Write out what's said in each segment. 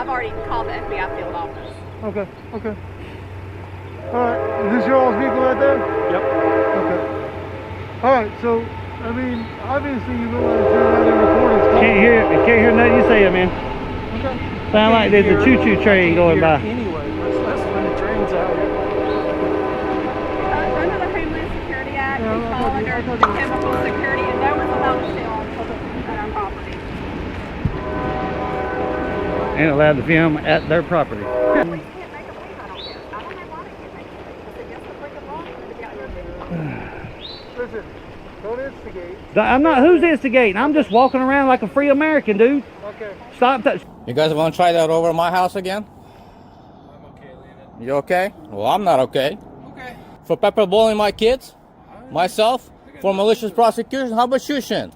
I've already called the FBI field office. Okay, okay. All right, is this your all's vehicle right there? Yep. Okay. All right, so, I mean, obviously you realize you're not in recording. Can't hear nothing you say, man. Okay. Sound like there's a choo-choo train going by. Anyway, let's run the trains out. Under the Homeland Security Act, we fall under chemical security, and no one's allowed to film at our property. Ain't allowed to film at their property. Police can't make a leave, I don't care. I don't know why they can't make a leave. It's against the freaking law to be out here. Listen, don't instigate. I'm not, who's instigating? I'm just walking around like a free American, dude. Okay. Stop that. You guys want to try that over at my house again? I'm okay, Leonard. You okay? Well, I'm not okay. Okay. For pepper bowling my kids, myself, for malicious prosecution, how about you, Shin?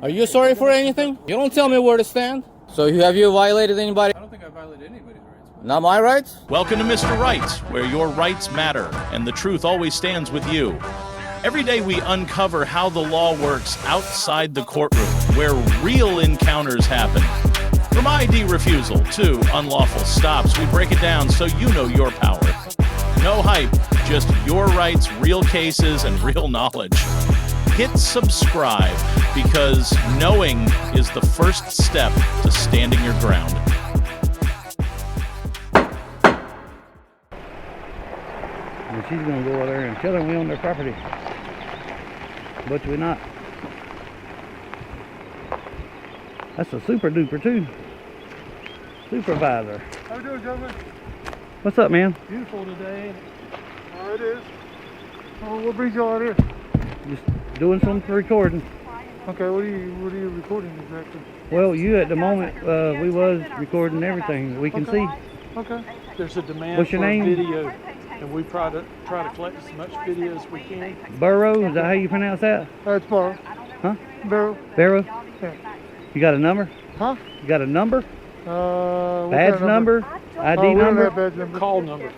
Are you sorry for anything? You don't tell me where to stand. So have you violated anybody? I don't think I violated anybody's rights. Not my rights? Welcome to Mr. Rights, where your rights matter and the truth always stands with you. Every day we uncover how the law works outside the courtroom, where real encounters happen. From ID refusal to unlawful stops, we break it down so you know your power. No hype, just your rights, real cases, and real knowledge. Hit subscribe, because knowing is the first step to standing your ground. And she's gonna go over there and tell them we own their property. But we're not. That's a super duper too. Supervisor. How you doing, gentlemen? What's up, man? Beautiful today. Oh, it is. Oh, what brings you all out here? Just doing some recording. Okay, what are you recording exactly? Well, you at the moment, we was recording everything we can see. Okay. There's a demand What's your for name? video, and we try to collect as much video as we can. Burrow, is that how you pronounce that? It's Barrow. Huh? Barrow. Barrow? Yeah. You got a number? Huh? You got a number? What Badge kind of number? Oh, ID we don't number? have badge number. Call number.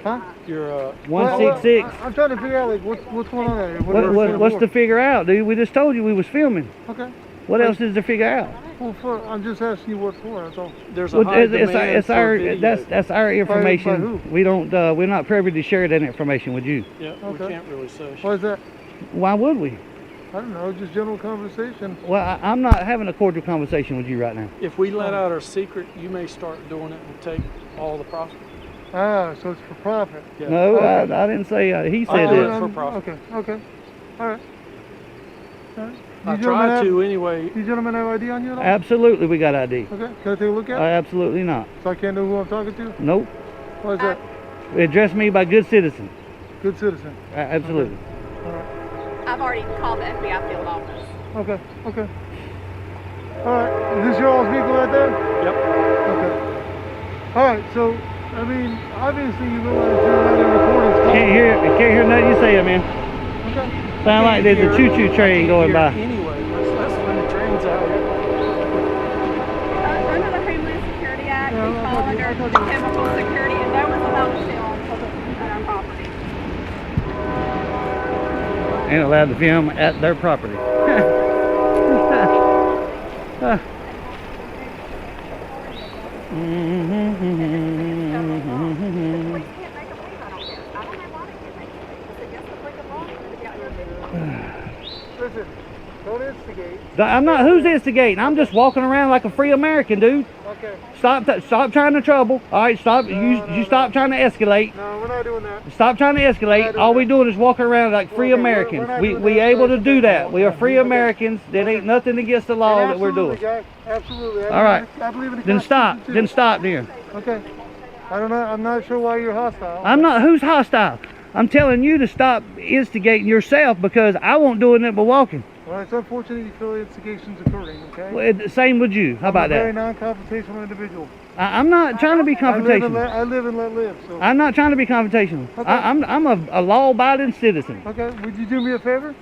Huh? Your 166. I'm trying to figure out like what's going on out here. What's to figure out, dude? We just told you we was filming. Okay. What else is to figure out? Well, I'm just asking you what for. That's all. there's a Well, high demand it's for our video. that's our By information. who? We don't we're not privy to share that information with you. Yeah, we Okay. can't really say. Why is that? Why would we? I don't know. Just general conversation. Well, I'm not having a cordial conversation with you right now. If we let out our secret, you may start doing it and take all the profit. Ah, so it's for profit. Yeah. No, Okay. I didn't say. He I said do it. it for profit. Okay. Okay. All right. All right. I You try gentlemen to anyway. You gentlemen have ID on you at all? Absolutely, we got ID. Okay. Can I take a look at it? Absolutely not. So I can't know who I'm talking to? Nope. Why is that? Address me by good citizen. Good citizen. Absolutely. All right. I've already called the FBI field office. Okay. Okay. All right. Is this your all's vehicle right there? Yep. Okay. All right. So, I mean, obviously you realize you're not in recording. Can't hear nothing you say, man. Okay. Sound like there's a choo-choo train going by. Anyway, let's run the trains out. Under the Homeland Security Act, we fall under chemical security, and no one's allowed to film at our property. Ain't allowed to film at their property. Police can't make a leave, I don't care. I don't know why they can't make a leave. It's against the freaking law to be out here. Listen, don't instigate. I'm not. Who's instigating? I'm just walking around like a free American, dude. Okay. Stop trying to trouble. All right, stop. You stop trying to escalate. No, we're not doing that. Stop trying to escalate. All we doing is walking around like free Okay, Americans. we're not We doing we that. able to do that. We are free Okay. Americans. There ain't nothing against the law that we're Absolutely, doing. guys. Absolutely. All right. I believe in the Then stop. Constitution, Then too. stop there. Okay. I don't know. I'm not sure why you're hostile. I'm not. Who's hostile? I'm telling you to stop instigating yourself because I won't do it but walking. Well, it's unfortunate you feel instigation's occurring, okay? Well, same with you. How about I'm a very that? non-confrontational individual. I'm not trying to be I live and confrontational. let live. So. I'm not trying to be confrontational. Okay. I'm a law-abiding citizen. Okay. Would you do me a favor?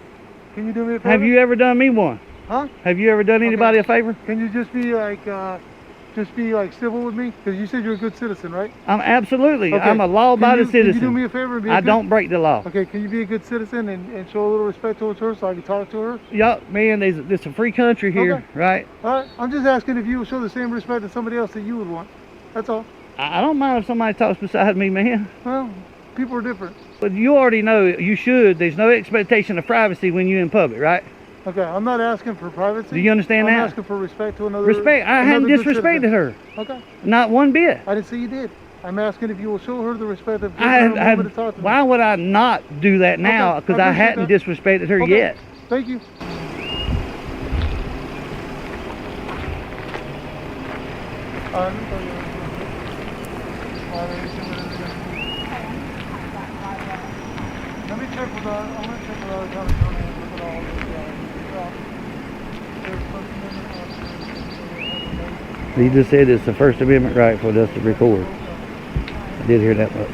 Can you do me a favor? Have you ever done me one? Huh? Have you ever done anybody a favor? Can you just be like civil with me? Because you said you're a good citizen, right? I'm absolutely. Okay. I'm a law-abiding Can you do citizen. me a favor and be I don't break the law. Okay, can you be a good citizen and show a little respect towards her so I can talk to her? Yup, man. It's a free country here, Okay. right? All right, I'm just asking if you would show the same respect to somebody else that you would want. That's all. I don't mind if somebody talks beside me, man. Well, people are different. But you already know you should. There's no expectation of privacy when you're in public, right? Okay, I'm not asking for privacy. Do you understand I'm that? asking for respect to another. Respect. I hadn't another good disrespected citizen. her. Okay. Not one bit. I didn't say you did. I'm asking if you will show her the respect of giving her a moment to talk to me. Why would I not do that now? Because I hadn't disrespected her Okay. yet. Thank you. Let me check with I'm going to check with our county attorney and look at all this. He just said it's the First Amendment right for us to record. I did hear that much.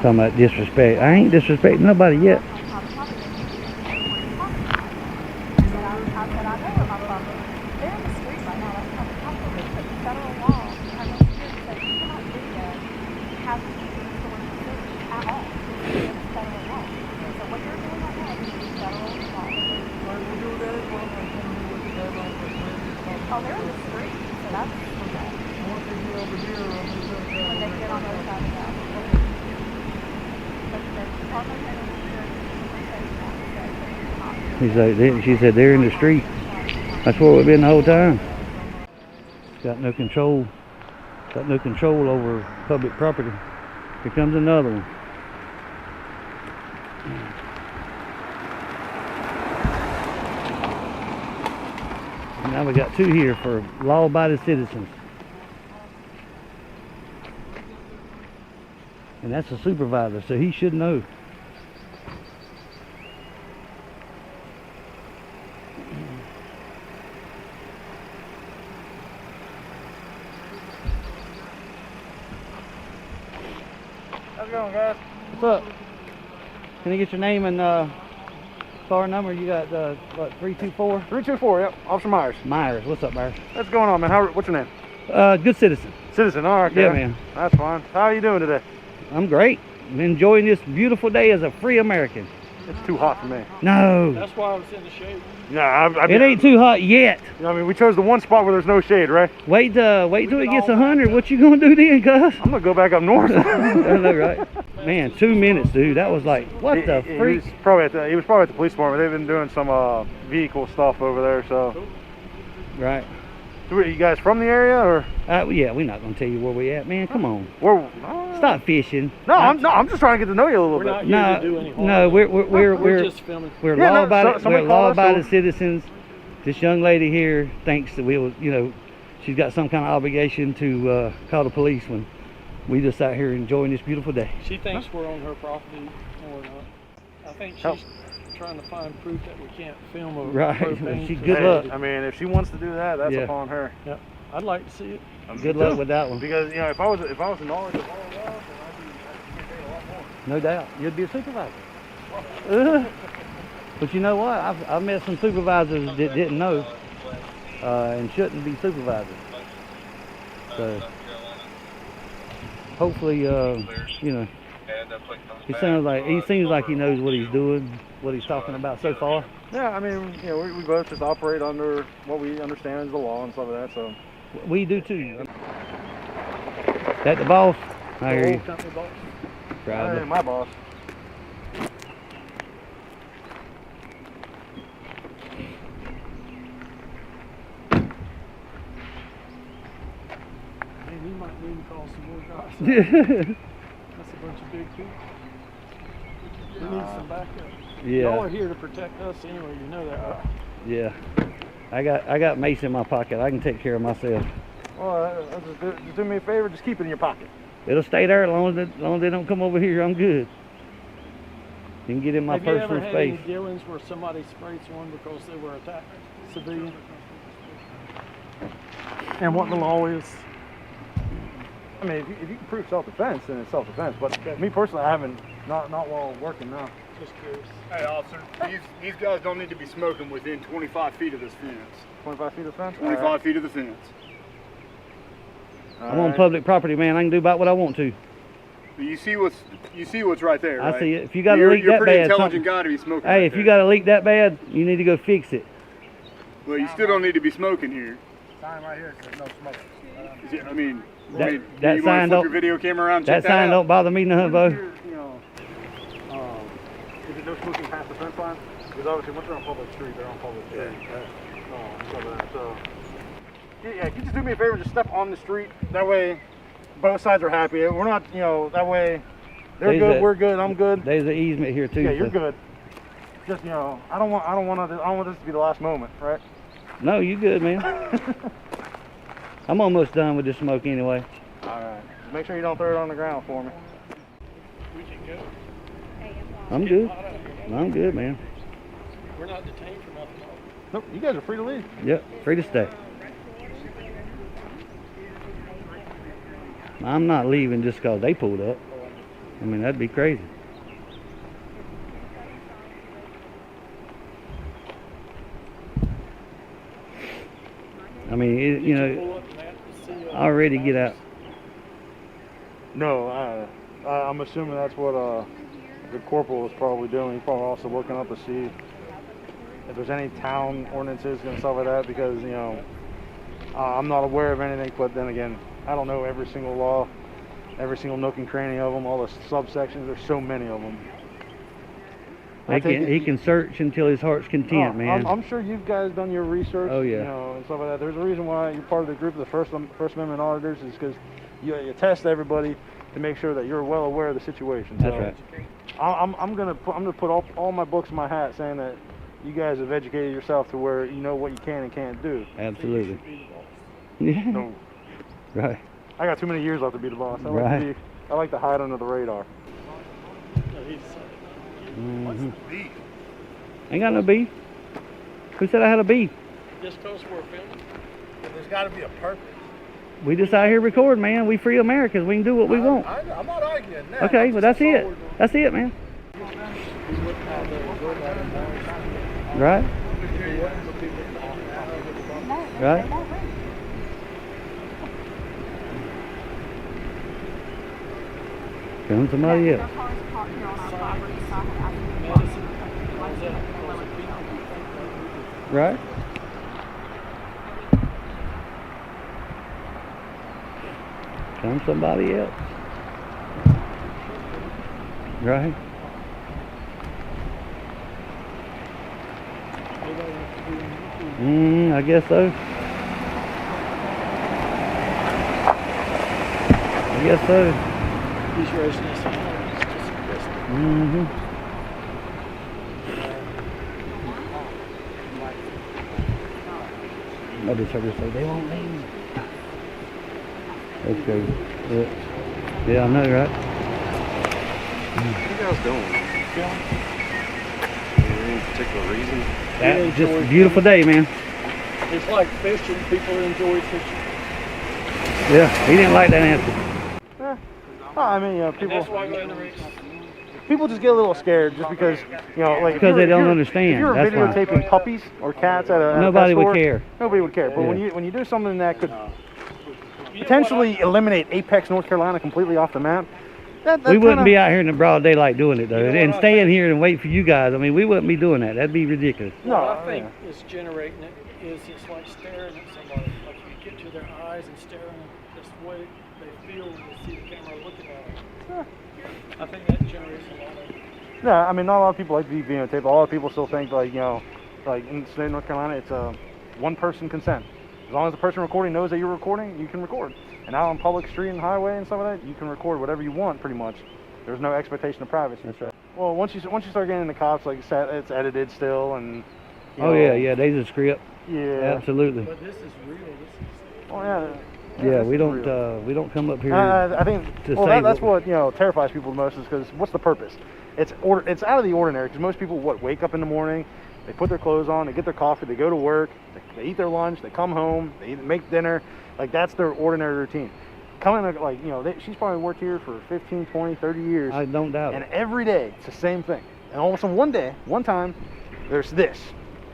Talking about disrespect. I ain't disrespecting nobody yet. Oh, they're in the street, so that's okay. When they get on the other side of that. She said they're in the street. That's where we've been the whole time. Got no control. Got no control over public property. Here comes another one. And now we got two here for law-abiding citizens. And that's a supervisor, so he should know. How's it going, guys? What's up? Can I get your name and car number? You got what, 324? 324, yep. Officer Myers. Myers. What's up, Myers? What's going on, man? What's your name? Good citizen. Citizen, all right. Yeah, man. That's fine. How are you doing today? I'm great. I'm enjoying this beautiful day as a free American. It's too hot for me. No. That's why I was in the shade. Yeah, It ain't too hot yet. You know, I mean, we chose the one spot where there's no shade, right? Wait till it gets 100. What you gonna do then, cuz? I'm gonna go back up north. I know, right? Man, 2 minutes, dude. That was like, what the freak? He was probably at the police department. They've been doing some vehicle stuff over there. So, Right. are you guys from the area or? Yeah, we're not gonna tell you where we at, man. Come on. Stop fishing. I'm just trying to get to know you a little We're bit. not here to do any harm. No, we're just filming. We're Yeah, no, law-abiding, somebody we're call us, law-abiding so- citizens. This young lady here thinks that we will, she's got some kind of obligation to call the police when we just out here enjoying this beautiful day. She thinks we're on her property and we're not. I think she's trying to find proof that we can't film a Right. propane She- good luck. I mean, if she wants to do that, that's Yeah. upon her. Yep. I'd like to see it. Good luck with that one. Because if I was in knowledge of all of that, then I'd be getting paid a lot more. No doubt. You'd be a supervisor. But you know what? I've met some supervisors that didn't know and shouldn't be supervisors. So hopefully, he seems like he knows what he's doing, what he's talking about so far. Yeah, I mean, we both just operate under what we understand is the law and stuff like that. So We do too. That the boss? I hear you. Company boss. Probably. hey, my boss. Man, you might need to call some more guys. That's a bunch of big people. We need some backup. Y'all are here to protect us anyway, you know that, right? Yeah. I got mace in my pocket. I can take care of myself. Well, just do me a favor, just keep it in your pocket. It'll stay there as long as they don't come over here. I'm good. You can get in my Have you ever personal had space. any dealings where somebody sprayed someone because they were attacked civilian? And what the law is? I mean, if you can prove self-defense, then it's self-defense. But me personally, I haven't, not while working now. Just curious. Hey, officer, these guys don't need to be smoking within 25 feet of this fence. 25 feet of fence? 25 feet of the fence. I'm on public property, man. I can do about what I want to. You see what's right there, right? I see it. If you got a you're, leak you're that pretty bad, intelligent guy to be smoking. hey, right if you there. got a leak that bad, you need to go fix it. Well, you still don't need to be smoking here. Sign right here says no smoking. I mean, That- you that want sign to flip don't- your video camera around and That check sign that out? don't bother me none, Bo. You know, is it no smoking past the fence line? Because obviously once they're on public street, they're on public street. So, yeah, can you just do me a favor, just step on the street. That way, both sides are happy. We're not, you know, that way they're There's good, a- we're good, I'm good. There's an easement here too. Yeah, you're so- good. Just, you know, I don't want this to be the last moment, right? No, you good, man. I'm almost done with this smoke anyway. All right. Just make sure you don't throw it on the ground for me. We can go. I'm good. I'm good, man. We're not detained for nothing. Nope, you guys are free to leave. Yep, free to stay. I'm not leaving just because they pulled up. I mean, that'd be crazy. I mean, you know, I already get out. No, I'm assuming that's what the corporal was probably doing. He's probably also looking up to see if there's any town ordinances and stuff like that, because, you know, I'm not aware of anything, but then again, I don't know every single law, every single nook and cranny of them, all the subsections. There's so many of them. He can search until his heart's content, man. I'm sure you guys done your research. Oh, yeah. You know, and stuff like that. There's a reason why you're part of the group of the First Amendment Auditors, is because you test everybody to make sure that you're well aware of the situation. That's So right. I'm gonna put all my books in my hat, saying that you guys have educated yourself to where you know what you can and can't do. Absolutely. Yeah. No, Right. I got too many years left to be the boss. Right. I like to hide under the radar. Mhm. Ain't got no beef. Who said I had a beef? Just because we're filming. There's got to be a purpose. We just out here recording, man. We free Americans. We can do what we want. I'm not arguing that. Okay, well that's it. That's it, man. Right? Right? Come somebody else. Right? Come somebody else. Right? I guess so. I guess so. He's raising his hand. It's just aggressive. I just heard her say they won't leave. That's crazy. Yeah, I know, right? What are you guys doing? Any particular reason? That's just a beautiful day, man. It's like fishing. People enjoy fishing. Yeah, he didn't like that answer. I mean, And people. that's why People just get a little scared just because, you know, like Because they don't understand, If you're that's why. videotaping puppies or cats at a Nobody pet would store, care. Nobody would care. But Yeah. when you do something that could potentially eliminate Apex, North Carolina completely off the map, that We wouldn't kinda, be out here in the broad daylight doing it, though. You know And what I staying think? here and wait for you guys. I mean, we wouldn't be doing that. That'd be ridiculous. No, What I think is generating it is it's like staring at somebody. Like you get to their eyes and staring this way they feel when they see the camera looking at them. I think that generates a lot of. Yeah, I mean, not a lot of people like to be videotaped. A lot of people still think, like, you know, like in the state of North Carolina, it's a one-person consent. As long as the person recording knows that you're recording, you can record. And out on public street and highway and stuff like that, you can record whatever you want, pretty much. There's no expectation of privacy. That's right. Well, once you start getting into cops, like it's edited still, and you Oh, know, yeah, there's a script. yeah. Absolutely. But this is real. This is. Oh yeah. Yeah, this we is don't real. we don't come up here. I think to well, say that's what- what, you know, terrifies people the most, is because what's the purpose? It's out of the ordinary, because most people wake up in the morning, they put their clothes on, they get their coffee, they go to work, they eat their lunch, they come home, they make dinner. Like, that's their ordinary routine. Coming, like, you know, she's probably worked here for 15, 20, 30 years. I don't doubt And it. every day, it's the same thing. And all of a sudden, one time, there's this.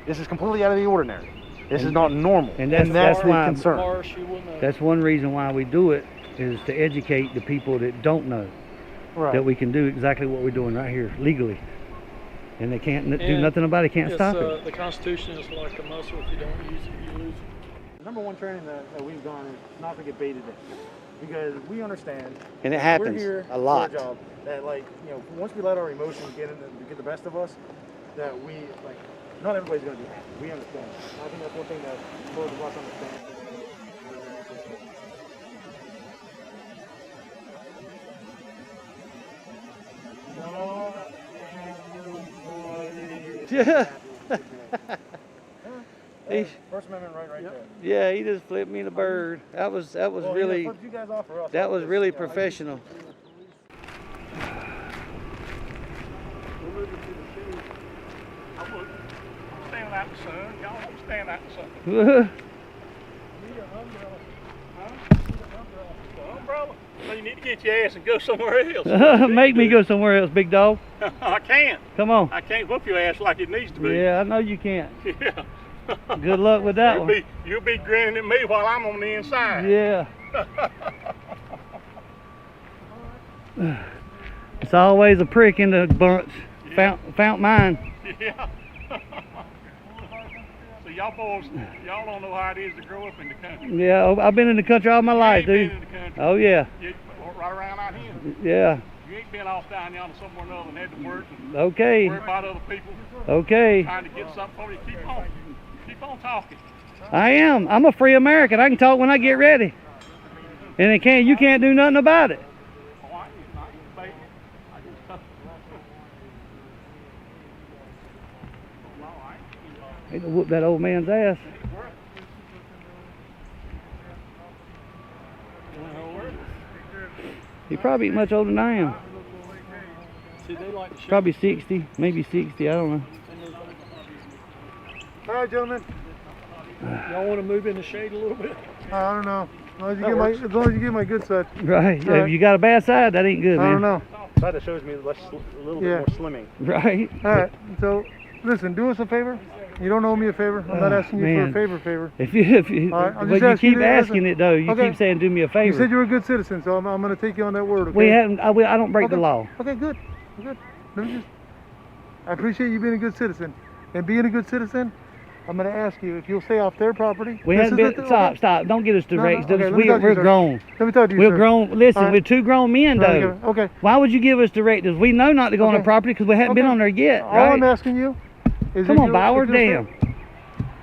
This is completely out of the ordinary. This is not normal. and that's the why- concern. Harsh, you wouldn't have. That's one reason why we do it, is to educate the people that don't know. Right. that we can do exactly what we're doing right here legally, and they can't do And nothing about it. Can't stop it. The Constitution is like a muscle. If you don't use it, you lose it. The number one training that we've done is not to get baited in, because we understand. And it that happens we're here a lot. For a job that, like, you know, once we let our emotions get the best of us, that we like. Not everybody's gonna do that. We understand. I think that's one thing that both of us understand. Yeah. First Amendment right there. Yeah, he just flipped me the bird. That was Well, really you guys off for us. that was really You know, professional. Stand out in the sun. Y'all don't stand out in the sun. Umbrella. So you need to get your ass and go somewhere else. Make me go somewhere else, big dog. I can't. Come on. I can't whoop your ass like it needs to be. Yeah, I know you can't. Yeah. Good luck with that one. You'll be grinning at me while I'm on the inside. Yeah. It's always a prick in the bunch. Found mine. Yeah. So y'all boys, y'all don't know how it is to grow up in the country. Yeah, I've been in the country all my life, You ain't dude. been in the country. Oh yeah. You, right around out here. Yeah. You ain't been off down yonder somewhere or another and had to work and Okay. worry about other people Okay. trying to get something for you. Keep on talking. I am. I'm a free American. I can talk when I get ready. And you can't do nothing about it. Oh, I ain't baiting. I just tough. No, I ain't. He can whoop that old man's ass. He probably ain't much older than I am. See, they like to show Probably 60, maybe 60. I don't know. All right, gentlemen. Y'all want to move in the shade a little bit? I don't know. As long as you get my good side. Right. All right. If you got a bad side, that ain't good, man. I don't know. Side that shows me a little bit more slimming. Right. All right. So, listen, do us a favor. You don't owe me a favor. I'm not asking you man. for a favor. If you, All right, I'm but just you asking keep you to- asking listen. it though. You Okay. keep saying, "Do me a favor." You said you're a good citizen, so I'm going to take you on that word. Okay? We haven't. I don't break the Okay. law. Okay, good. Good. Let me just. I appreciate you being a good citizen, and being a good citizen, I'm going to ask you if you'll stay off their property. We This haven't is been. the- Stop. okay. Stop. Don't get us No, direct. okay, let me talk to you, We're sir. grown. Let me talk to you, We're sir. grown. Listen, All right. we're two grown men though. Okay. Okay. Why would you give us directives? We know not to go on the Okay. property because we haven't been Okay. on there yet. All Right? I'm asking you is Come if on, you'll- Bauer. if you'll stay- Damn.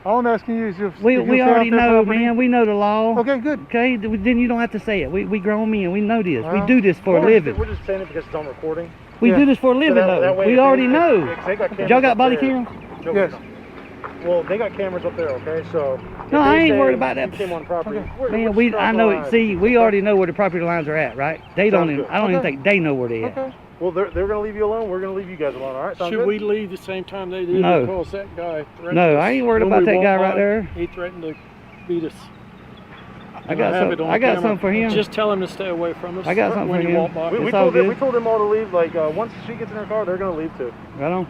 All I'm asking you is if We you'll stay already off their know, property. man. We know the law. Okay, good. Okay. Then you don't have to say it. We grown men. We know this. We Well, do this for a living. We're just saying it because it's on recording. We Yeah. do this for a living that though. way We if already they- know. if they got cameras Y'all got up body there- cam? Yes. Well, they got cameras up there, okay? So if No, they I ain't say worried about you that. came on property. Okay. we're Man, I know it. See, we already know where the property lines are at, right? They don't Sounds even. good. I don't even Okay. think they know where they at. Okay. Well, they're going to leave you alone. We're going to leave you guys alone. All right? Sound Should good? we leave the same time they did? No. Because that guy threatened No, us. I ain't worried When about we that walked guy right by, there. He threatened to beat us. I got have it some. on I got camera. something for him. Just tell him to stay away from us. I got something when for you him. walk by. We It's all told them, good. we told them all to leave. Like once she gets in her car, they're going to leave too. Right on.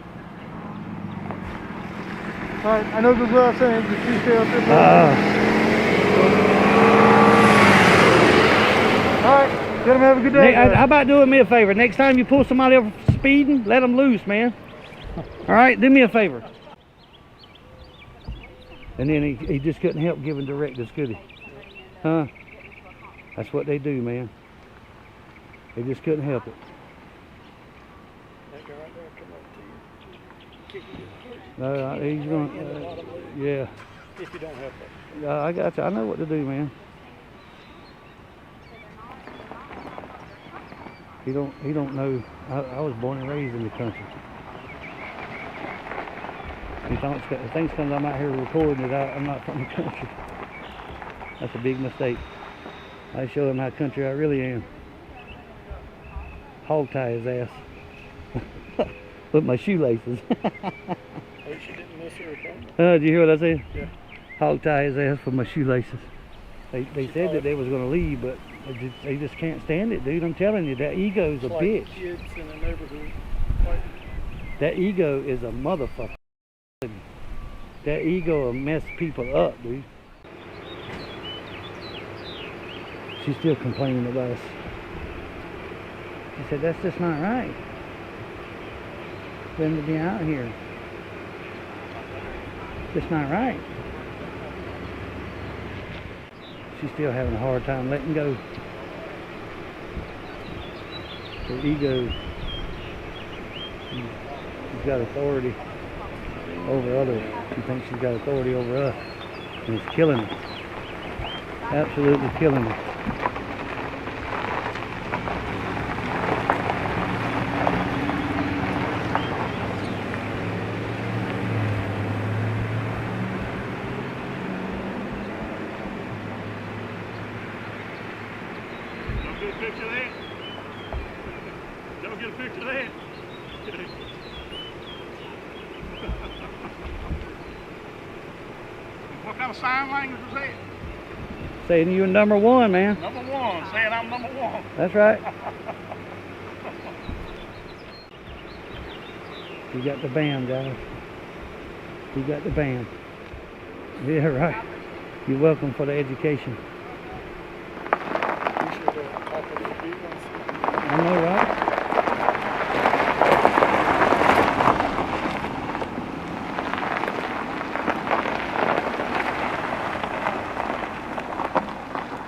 All right. I know this is what I'm saying. Just please stay off their property. All right. Gentlemen, have a good day. How about doing me a favor? Next time you pull somebody over speeding, let them loose, man. All right, do me a favor. And then he just couldn't help giving directives, could he? Huh? That's what they do, man. They just couldn't help it. That guy right there come up to you. No, he's going. Yeah. If you don't help it. I got you. I know what to do, man. He don't know. I was born and raised in the country. He thinks because I'm out here recording that I'm not from the country. That's a big mistake. I show him how country I really am. Hog tie his ass with my shoelaces. Hope she didn't miss her appointment. Did you hear what I said? Yeah. Hog tie his ass for my shoelaces. They said that they was going to leave, but they just can't stand it, dude. I'm telling you, that ego's a It's like bitch. kids in the neighborhood fighting. That ego is a motherfucker. That ego will mess people up, dude. She's still complaining about us. She said, that's just not right for them to be out here. It's just not right. She's still having a hard time letting go. Her ego. She's got authority over others. She thinks she's got authority over us. And it's killing her. Absolutely killing her. Don't get a picture of that. Don't get a picture of that. What kind of sign language was that? Saying you're number one, man. Number one, saying I'm number one. That's right. You got the band, guys. You got the band. Yeah, right. You're welcome for the education. I know, right?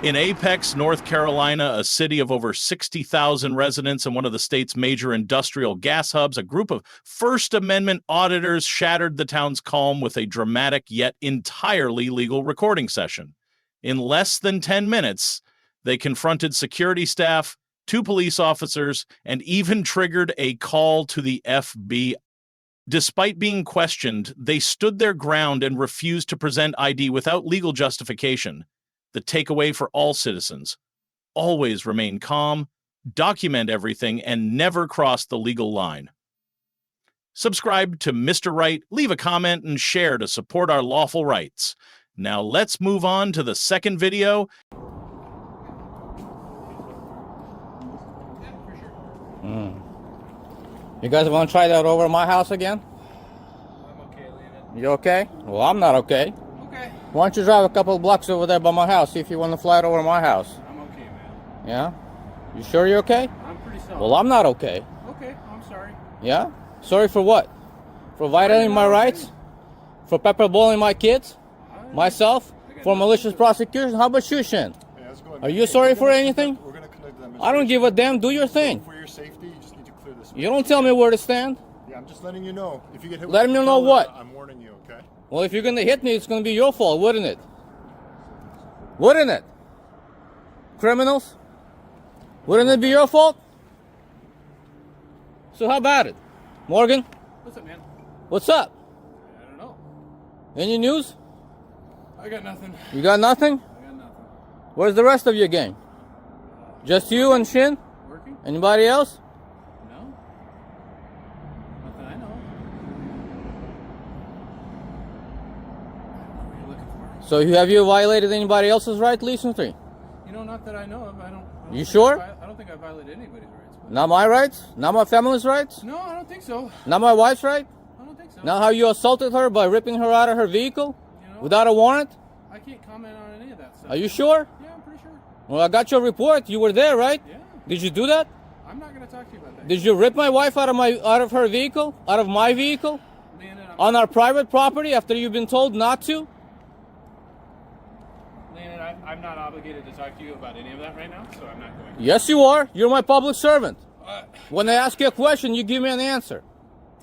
In Apex, North Carolina, a city of over 60,000 residents and one of the state's major industrial gas hubs, a group of First Amendment auditors shattered the town's calm with a dramatic yet entirely legal recording session. In less than 10 minutes, they confronted security staff, 2 police officers, and even triggered a call to the FBI. Despite being questioned, they stood their ground and refused to present ID without legal justification. The takeaway for all citizens: always remain calm, document everything, and never cross the legal line. Subscribe to Mr. Right, leave a comment, and share to support our lawful rights. Now let's move on to the second video. You guys want to try that over my house again? I'm okay leaving it. You okay? Well, I'm not okay. Okay. Why don't you drive a couple of blocks over there by my house, see if you want to fly it over my house? I'm okay, man. Yeah? You sure you're okay? I'm pretty solid. Well, I'm not okay. Okay, I'm sorry. Yeah? Sorry for what? For violating my rights? For pepperballing my kids? Myself? For malicious prosecution? How about you, Shin? Are you sorry for anything? We're going to connect them. I don't give a damn. Do your thing. For your safety, you just need to clear this. You don't tell me where to stand. Yeah, I'm just letting you know. If you get hit Let me know what? I'm warning you, okay? Well, if you're going to hit me, it's going to be your fault, wouldn't it? Wouldn't it? Criminals? Wouldn't it be your fault? So how about it? Morgan? What's up, man? What's up? I don't know. Any news? I got nothing. You got nothing? I got nothing. Where's the rest of your gang? Just you and Shin? Working? Anybody else? No. Nothing I know. I don't know what you're looking for. So have you violated anybody else's right recently? You know, not that I know of. I don't You think sure? I don't think I violated anybody's rights. But Not my rights? Not my family's rights? no, I don't think so. Not my wife's right? I don't think so. Not how you assaulted her by ripping her out of her vehicle? You know, Without a warrant? I can't comment on any of that stuff. Are you sure? Yeah, I'm pretty sure. Well, I got your report. You were there, right? Yeah. Did you do that? I'm not going to talk to you about that. Did you rip my wife out of her vehicle? Out of my vehicle? Leonid, On our private property after you've been told not to? I'm not obligated to talk to you about any of that right now, so I'm not going to. Yes, you are. You're my public servant. When I ask you a question, you give me an answer.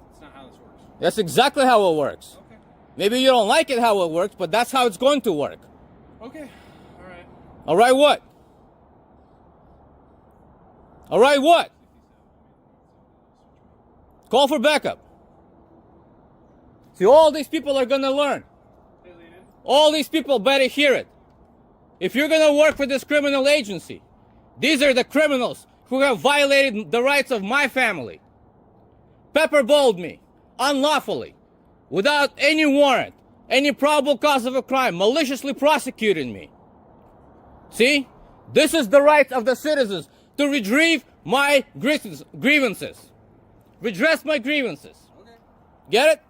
That's not how this works. That's exactly how it works. Okay. Maybe you don't like it how it works, but that's how it's going to work. Okay. All right. All right, what? All right, what? Call for backup. See, all these people are going to learn. Hey, Leonid. All these people better hear it. If you're going to work for this criminal agency, these are the criminals who have violated the rights of my family. Pepperballed me unlawfully, without any warrant, any probable cause of a crime, maliciously prosecuted me. See? This is the right of the citizens to retrieve my grievances. Redress my grievances. Okay. Get it?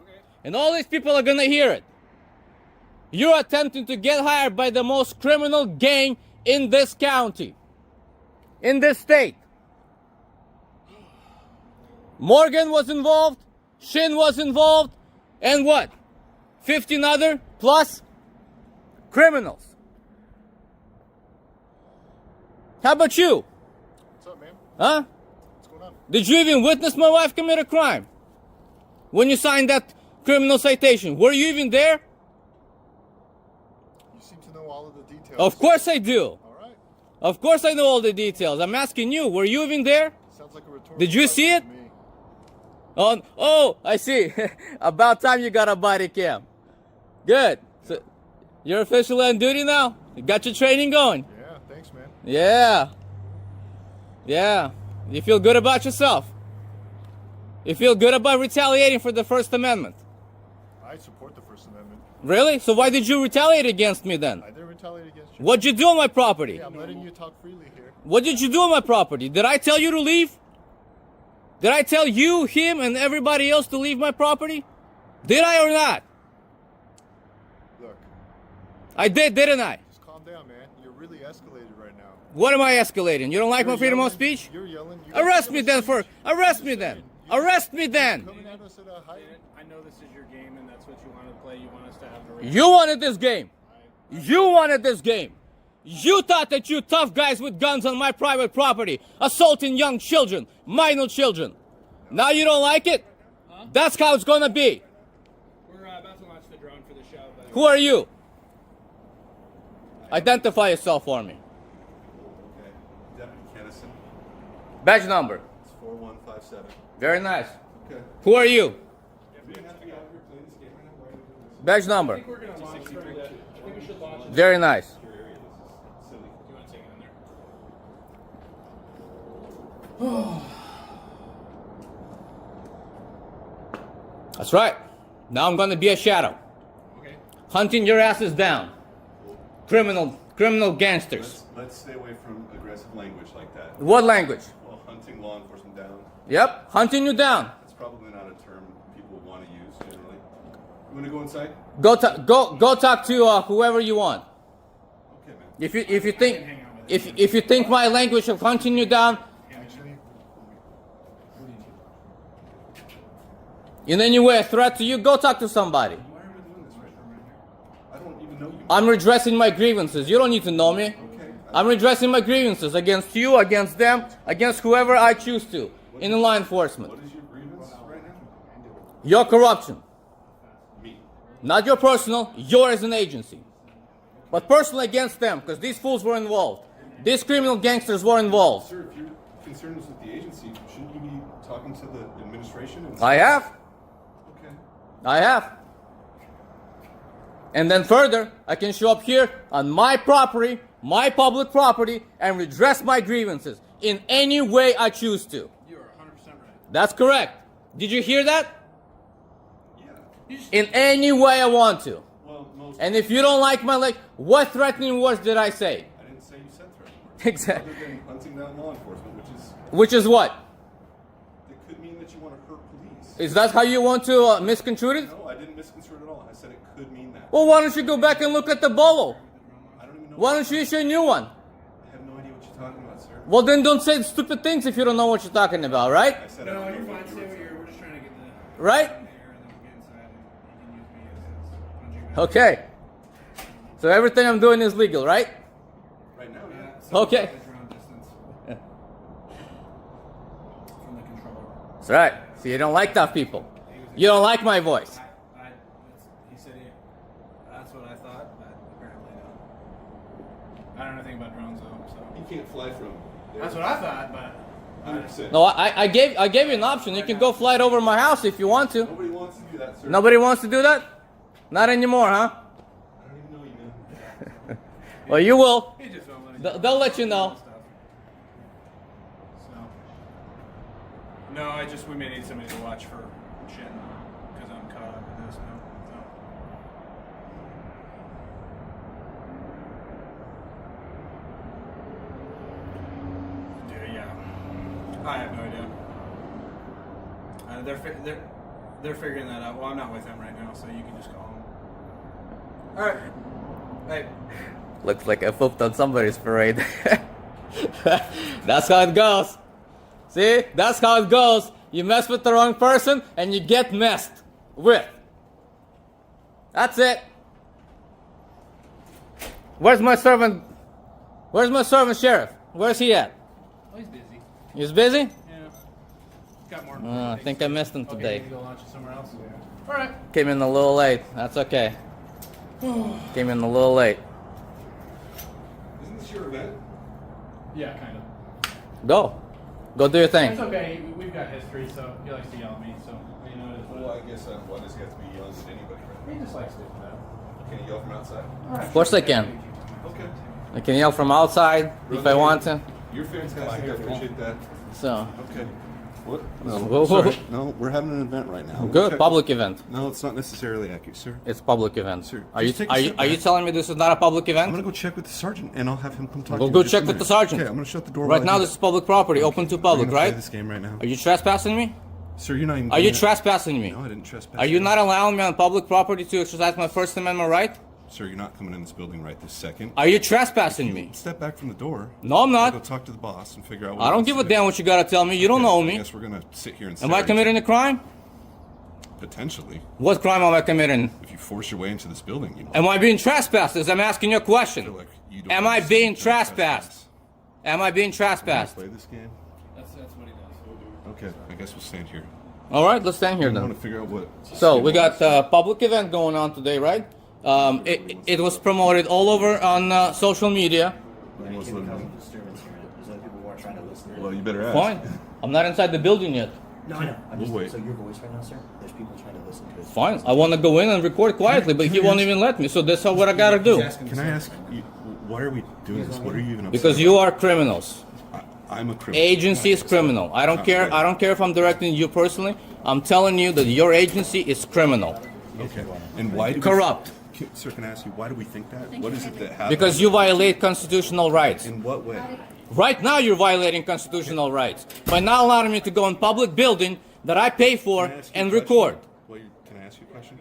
Okay. And all these people are going to hear it. You're attempting to get hired by the most criminal gang in this county, in this state. Morgan was involved, Shin was involved, and what? 15 other plus criminals. How about you? What's up, man? Huh? What's going on? Did you even witness my wife commit a crime? When you signed that criminal citation, were you even there? You seem to know all of the details. Of course I do. All right. Of course I know all the details. I'm asking you, were you even there? Sounds like a rhetorical Did you see question it? to me. Oh, I see. About time you got a body cam. Good. So you're officially on duty now? You got your training going? Yeah, thanks, man. Yeah. Yeah. You feel good about yourself? You feel good about retaliating for the First Amendment? I support the First Amendment. Really? So why did you retaliate against me then? I didn't retaliate against you. What'd you do on my property? Yeah, I'm letting you talk freely here. What did you do on my property? Did I tell you to leave? Did I tell you, him, and everybody else to leave my property? Did I or not? Look, I did, didn't I? just calm down, man. You're really escalated right now. What am I escalating? You don't like my freedom of speech? You're yelling. Arrest me then for arrest me then. Arrest me then. Coming at us at a high. I know this is your game and that's what you want to play. You want us to have the You wanted this game. You wanted this game. You thought that you tough guys with guns on my private property, assaulting young children, minor children. Now you don't like it? That's how it's gonna be. We're about to launch the drone for the show. But Who are you? Identify yourself for me. Okay. Deputy Kennison, Badge number. it's 4157. Very nice. Okay. Who are you? We have to be out here playing this game right now. Why are we doing this? Badge number. we're going to launch for that. I think we should launch it. Very nice. Your area, this is silly. Do you want to take it in there? That's right. Now I'm gonna be a shadow. Okay. Hunting your asses down. Criminal gangsters. Let's stay away from aggressive language like that. What language? Well, hunting law enforcement down, Yep, hunting you down. that's probably not a term people want to use generally. You want to go inside? Go talk to whoever you want. Okay, man. If you think my language of hunting you down Actually, in any way a threat to you, go talk to somebody. Why are we doing this right now? I don't even know you. I'm redressing my grievances. You don't need to know me. Okay. I'm redressing my grievances against you, against them, against whoever I choose to in law enforcement. What is your grievance right now? Your corruption. Me. Not your personal, yours as an agency. But personal against them, because these fools were involved. These criminal gangsters were involved. Sir, if your concern is with the agency, shouldn't you be talking to the administration? And I have. Okay. I have. And then further, I can show up here on my property, my public property, and redress my grievances in any way I choose to. You are 100% right. That's correct. Did you hear that? Yeah. In any way I want to. Well, most. And if you don't like my what threatening words did I say? I didn't say you said threatening words. Exactly. Other than hunting down law enforcement, Which is what? it could mean that you want to hurt police. Is that how you want to misconstrue it? No, I didn't misconstrue it at all. I said it could mean that. Well, why don't you go back and look at the bolo? I don't even know. Why don't you issue a new one? I have no idea what you're talking about, sir. Well, then don't say stupid things if you don't know what you're talking about, right? I said I No, don't you're know fine. what you Stay were over saying. here. We're just trying to get the Right? in there and then we'll get inside and you can use me as punching bag. Okay. So everything I'm doing is legal, right? Right now, yeah. So Okay. the drone distance from the controller. That's right. So you don't like tough people. You don't like my voice. He said that's what I thought, but apparently no. I don't know anything about drones though, so. You can't fly from there. That's what I thought, but 100%. No, I gave you an option. You can go fly it over my house if you want to. Nobody wants to do that, sir. Nobody wants to do that? Not anymore, huh? I don't even know you, man. Well, you will. he just won't let They'll let you know. So. No, we may need somebody to watch for shit because I'm caught up with this now. So. Yeah. I have no idea. They're figuring that out. Well, I'm not with them right now, so you can just call them. All right. Hey. Looks like I pooped on somebody's parade. That's how it goes. See? That's how it goes You mess with the wrong person and you get messed with. That's it. Where's my servant? Where's my servant sheriff? Where's he at? Oh, he's busy. He's busy? Yeah. Got more. I think I missed him today. Okay, you go launch it somewhere else. All right. Came in a little late. That's okay. Came in a little late. Isn't this your event? Yeah, kind of. Go. Go do your It's thing. okay. We've got history, so he likes to yell at me. So you know it is what Well, it I guess why does he have to be yelling at anybody? is. He just likes to do that. Can he yell from outside? All right. Of course I can. Okay. I can yell from outside if I want to. You're fantastic. I appreciate that. So, Okay. What? Whoa. Sorry. No, we're having an event right now. good. Check- Public event. No, it's not necessarily accurate, sir. It's public event. Sir, Are you just take a are you step are you back. telling me this is not a public I'm event? gonna go check with the sergeant, and I'll have him come talk Go to you. go in just a check with minute. the sergeant. Okay, I'm gonna shut the door. Right while I now do this that. is public property, open to We're public, gonna play right? this game right now. Are you trespassing me? Sir, you're not even. Are you doing it. trespassing me? No, I didn't trespass. Are you not allowing me on public property to exercise my First Amendment right? Sir, you're not coming in this building right this second. Are you trespassing me? Step back from the door. No, I'm I'll go not. talk to the boss and figure out. What I don't wants give to a do. damn what you gotta tell me. You don't know I me. guess we're gonna sit here and. Am stare I at committing you. a crime? Potentially, What crime am I committing? if you force your way into this building, you might. Am I being trespassed? As I'm asking you a feel question. like you don't Am I understand being the trespassed? Am I being Can we trespassed? play this game? That's what he does. Okay, I guess we'll stand here. All right, let's stand here I want then. to figure out what. So we got a public event going on today, right? It was promoted all over on social media. Well, you better ask. Fine. I'm not inside the building yet. No, I know. I'm We'll just, wait. So your voice right now, sir? There's people trying to listen to it. Fine. I want to go in and record quietly, but he won't even let me. So that's what I gotta do. Can I ask you, why are we doing this? What are you even upset Because you are criminals. I'm a criminal. Agency is criminal. I don't care. I don't care if I'm directing you personally. I'm telling you that your agency is criminal. Okay. And why do Corrupt. Sir, can I ask you, why do we think that? What is it that happens? Because you violate constitutional rights. In what way? Right now you're violating constitutional rights by not allowing me to go in public building that I pay for Can I ask you and a question? record. Well, can I ask you a question?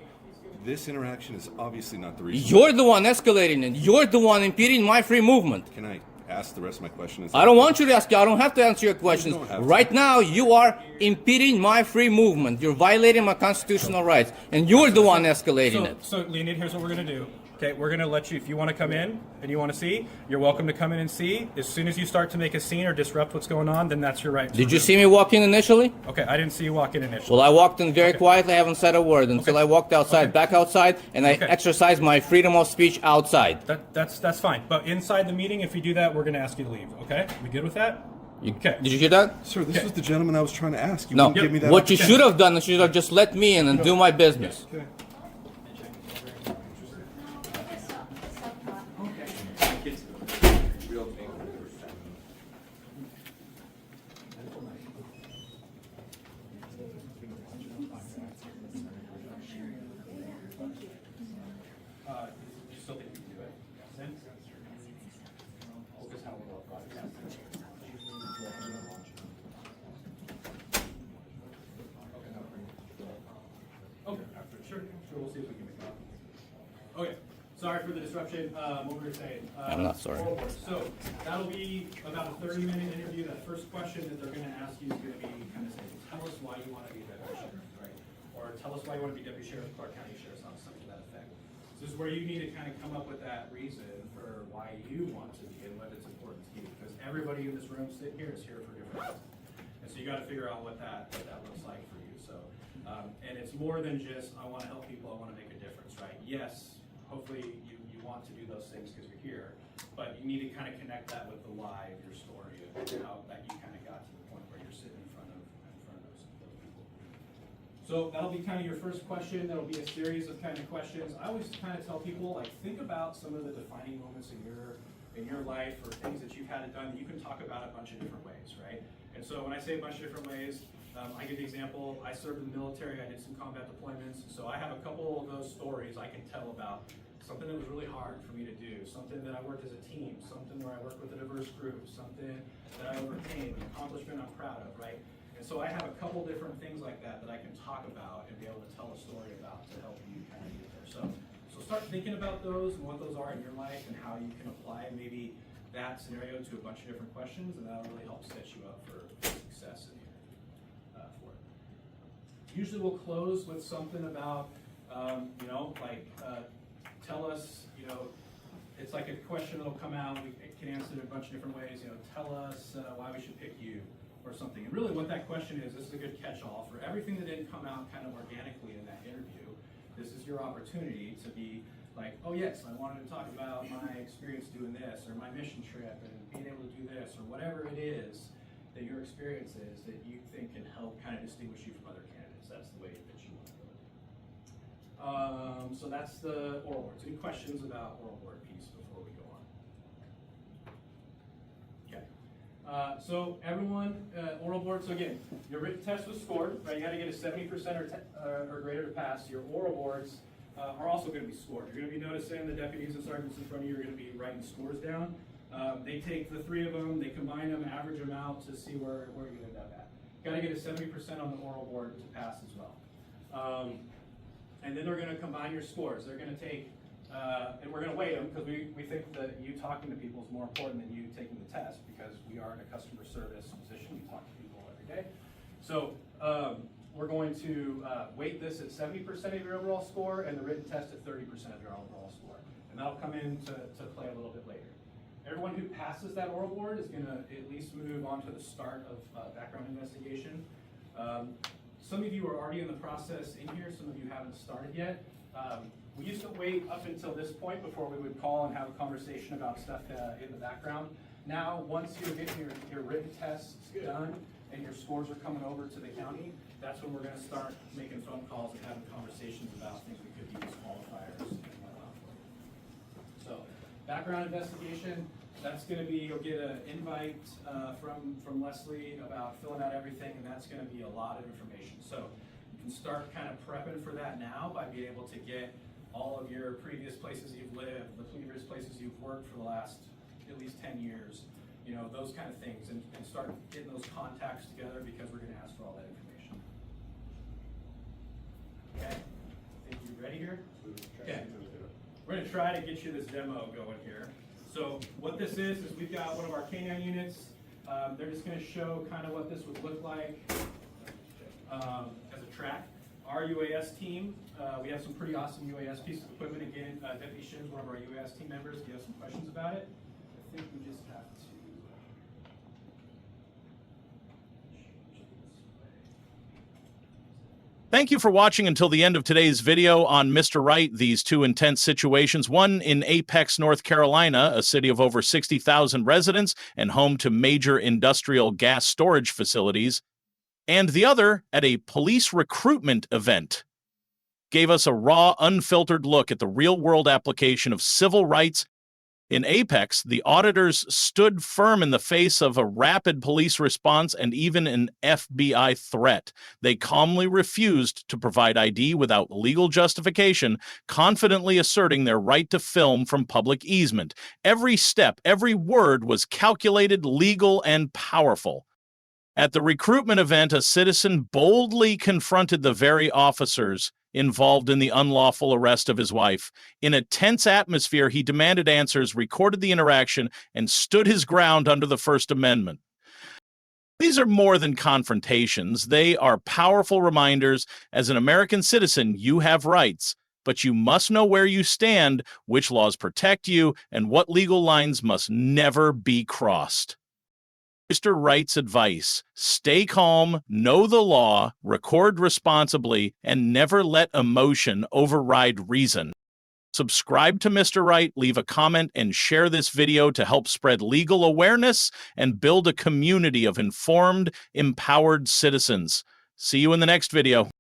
This interaction is obviously not the reason. You're the one escalating it. You're the one impeding my free movement. Can I ask the rest of my question? I don't want you to ask you. I don't have to answer your questions. don't have to. Right now, you are impeding my free movement. You're violating my constitutional rights, and you're the one escalating it. So, Leonid, here's what we're going to do. Okay, we're going to let you, if you want to come in and you want to see, you're welcome to come in and see. As soon as you start to make a scene or disrupt what's going on, then that's your right. to Did you remove. see me walk in initially? Okay, I didn't see you walk in initially. Well, I walked in very Okay. quietly. I haven't said a word until I walked outside, Okay. back outside, and I Okay. exercised my freedom of speech outside. That's fine. But inside the meeting, if you do that, we're going to ask you to leave. Okay? We good with that? Okay. Did you hear that? Sir, this Okay. was the gentleman I was trying to ask. You No. wouldn't give me that What you opportunity. should have done is you should have just let me in and do my business. Okay. Still think you can do it. Focus how we'll broadcast. Okay, sure, we'll see if we can make it up. Okay, sorry for the disruption. What we were saying. I'm not sorry. So that'll be about a 30-minute interview. That first question that they're going to ask you is going to be kind of saying, tell us why you want to be deputy sheriff, right? Or tell us why you want to be deputy sheriff, Clark County Sheriff's Office, something to that effect. This is where you need to kind of come up with that reason for why you want to be and what it's important to you. Because everybody in this room sitting here is here for different reasons. And so you got to figure out what that looks like for you. So, and it's more than just, I want to help people, I want to make a difference, right? Yes, hopefully you want to do those things because you're here, but you need to kind of connect that with the why of your story and how that you kind of got to the point where you're sitting in front of those people. So that'll be kind of your first question. That'll be a series of kind of questions. I always kind of tell people, like, think about some of the defining moments in your life or things that you've had it done that you can talk about a bunch of different ways, right? And so when I say a bunch of different ways, I give the example, I served in the military, I did some combat deployments, so I have a couple of those stories I can tell about something that was really hard for me to do, something that I worked as a team, something where I worked with a diverse group, something that I overcame, an accomplishment I'm proud of, right? And so I have a couple different things like that I can talk about and be able to tell a story about to help you kind of get there. So start thinking about those and what those are in your life and how you can apply maybe that scenario to a bunch of different questions, and that'll really help set you up for success in here for it. Usually we'll close with something about, you know, like, tell us, you know, it's like a question that'll come out, we can answer it a bunch of different ways, you know, tell us why we should pick you, or something. And really what that question is, this is a good catch-all for everything that didn't come out kind of organically in that interview. This is your opportunity to be like, oh yes, I wanted to talk about my experience doing this, or my mission trip, and being able to do this, or whatever it is that your experience is that you think can help kind of distinguish you from other candidates. That's the way that you want to do it. So that's the oral boards. Any questions about oral board piece before we go on? Okay. So everyone, oral board, so again, your written test was scored, right? You had to get a 70% or greater to pass. Your oral boards are also going to be scored. You're going to be noticing the deputies and sergeants in front of you are going to be writing scores down. They take the three of them, they combine them, average them out to see where you end up at. Got to get a 70% on the oral board to pass as well. And then they're going to combine your scores. They're going to take, and we're going to weigh them because we think that you talking to people is more important than you taking the test, because we are in a customer service position. We talk to people every day. So we're going to weight this at 70% of your overall score and the written test at 30% of your overall score. And that'll come into play a little bit later. Everyone who passes that oral board is going to at least move on to the start of background investigation. Some of you are already in the process in here, some of you haven't started yet. We used to wait up until this point before we would call and have a conversation about stuff in the background. Now, once you're getting your written tests done and your scores are coming over to the county, that's when we're going to start making phone calls and having conversations about things we could use qualifiers and whatnot for. So, background investigation, that's going to be, you'll get an invite from Leslie about filling out everything, and that's going to be a lot of information. So you can start kind of prepping for that now by being able to get all of your previous places you've lived, the previous places you've worked for the last at least 10 years, you know, those kind of things, and start getting those contacts together, because we're going to ask for all that information. Okay, I think you ready here? Okay, we're going to try to get you this demo going here. So what this is we've got one of our K9 units. They're just going to show kind of what this would look like as a track. Our UAS team, we have some pretty awesome UAS pieces of equipment. Again, Deputy Shim's one of our UAS team members. Do you have some questions about it? I think we just have to. Thank you for watching until the end of today's video on Mr. Right, these two intense situations, one in Apex, North Carolina, a city of over 60,000 residents and home to major industrial gas storage facilities, and the other at a police recruitment event. Gave us a raw, unfiltered look at the real-world application of civil rights. In Apex, the auditors stood firm in the face of a rapid police response and even an FBI threat. They calmly refused to provide ID without legal justification, confidently asserting their right to film from public easement. Every step, every word was calculated, legal, and powerful. At the recruitment event, a citizen boldly confronted the very officers involved in the unlawful arrest of his wife. In a tense atmosphere, he demanded answers, recorded the interaction, and stood his ground under the First Amendment. These are more than confrontations. They are powerful reminders. As an American citizen, you have rights, but you must know where you stand, which laws protect you, and what legal lines must never be crossed. Mr. Wright's advice: stay calm, know the law, record responsibly, and never let emotion override reason. Subscribe to Mr. Right, leave a comment, and share this video to help spread legal awareness and build a community of informed, empowered citizens. See you in the next video.